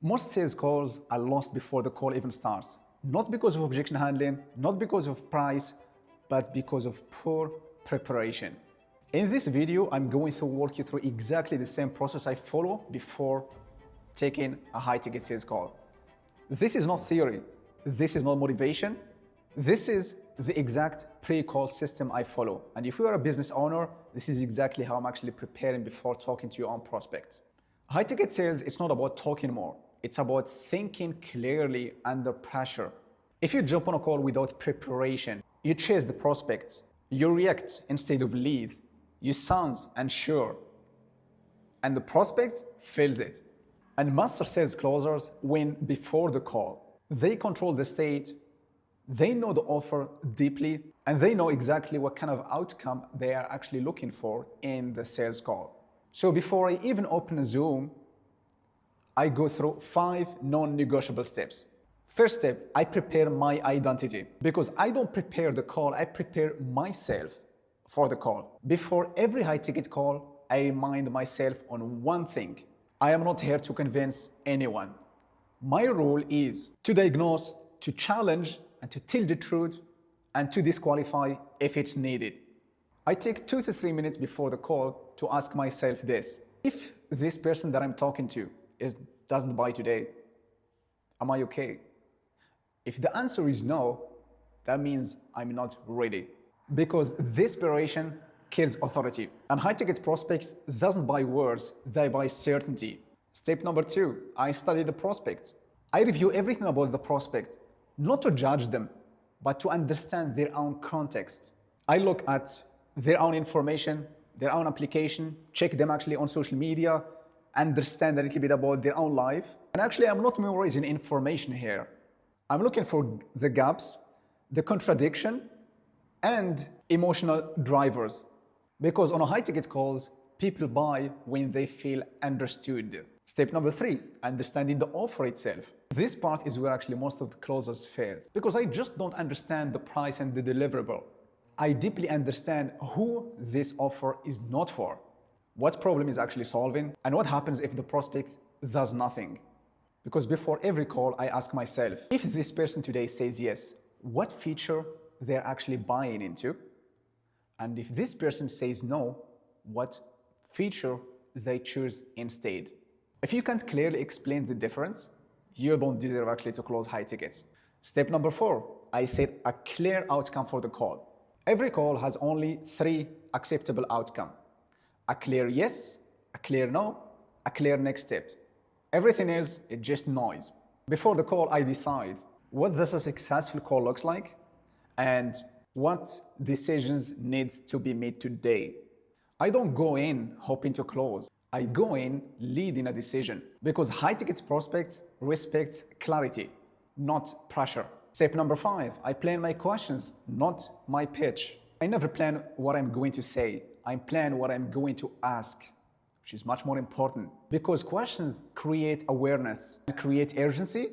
Most sales calls are lost before the call even starts. Not because of objection handling, not because of price, but because of poor preparation. In this video, I'm going to walk you through exactly the same process I follow before taking a high-ticket sales call. This is not theory. This is not motivation. This is the exact pre-call system I follow. And if you are a business owner, this is exactly how I'm actually preparing before talking to your own prospects. High-ticket sales, it's not about talking more. It's about thinking clearly under pressure. If you jump on a call without preparation, you chase the prospect, you react instead of lead, you sound unsure, and the prospect feels it. And master sales closers win before the call. They control the state, they know the offer deeply, and they know exactly what kind of outcome they are actually looking for in the sales call. So before I even open a Zoom, I go through 5 non-negotiable steps. First step, I prepare my identity. Because I don't prepare the call, I prepare myself for the call. Before every high-ticket call, I remind myself on one thing. I am not here to convince anyone. My role is to diagnose, to challenge, and to tell the truth, and to disqualify if it's needed. I take 2 to 3 minutes before the call to ask myself this. If this person that I'm talking to doesn't buy today, am I okay? If the answer is no, that means I'm not ready. Because desperation kills authority. And high-ticket prospects doesn't buy words, they buy certainty. Step number 2, I study the prospect. I review everything about the prospect, not to judge them, but to understand their own context. I look at their own information, their own application, check them actually on social media, understand a little bit about their own life. And actually, I'm not memorizing information here. I'm looking for the gaps, the contradiction, and emotional drivers. Because on a high-ticket calls, people buy when they feel understood. Step number 3, understanding the offer itself. This part is where actually most of the closers fail. Because I just don't understand the price and the deliverable. I deeply understand who this offer is not for, what problem is actually solving, and what happens if the prospect does nothing. Because before every call, I ask myself, if this person today says yes, what feature they're actually buying into? And if this person says no, what feature they choose instead? If you can't clearly explain the difference, you don't deserve actually to close high tickets. Step number 4, I set a clear outcome for the call. Every call has only 3 acceptable outcomes. A clear yes, a clear no, a clear next step. Everything else is just noise. Before the call, I decide what does a successful call looks like and what decisions needs to be made today. I don't go in hoping to close. I go in leading a decision because high-ticket prospects respect clarity, not pressure. Step number 5, I plan my questions, not my pitch. I never plan what I'm going to say. I plan what I'm going to ask, which is much more important because questions create awareness, and create urgency,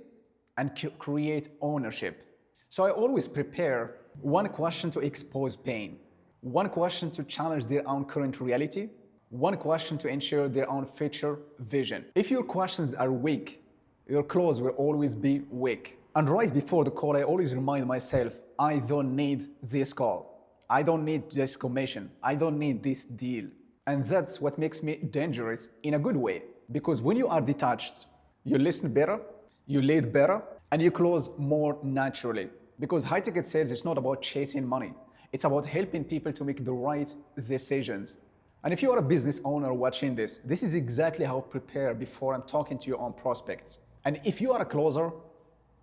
and create ownership. So I always prepare one question to expose pain, one question to challenge their own current reality, one question to ensure their own future vision. If your questions are weak, your close will always be weak. And right before the call, I always remind myself, I don't need this call. I don't need this commission. I don't need this deal. And that's what makes me dangerous in a good way. Because when you are detached, you listen better, you lead better, and you close more naturally. Because high-ticket sales is not about chasing money. It's about helping people to make the right decisions. And if you are a business owner watching this, this is exactly how I prepare before I'm talking to your own prospects. And if you are a closer,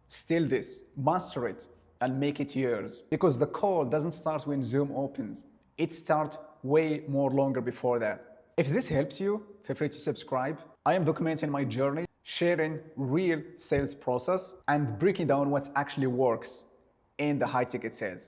steal this, master it, and make it yours. Because the call doesn't start when Zoom opens. It starts way more longer before that. If this helps you, feel free to subscribe. I am documenting my journey, sharing real sales process, and breaking down what actually works in the high-ticket sales.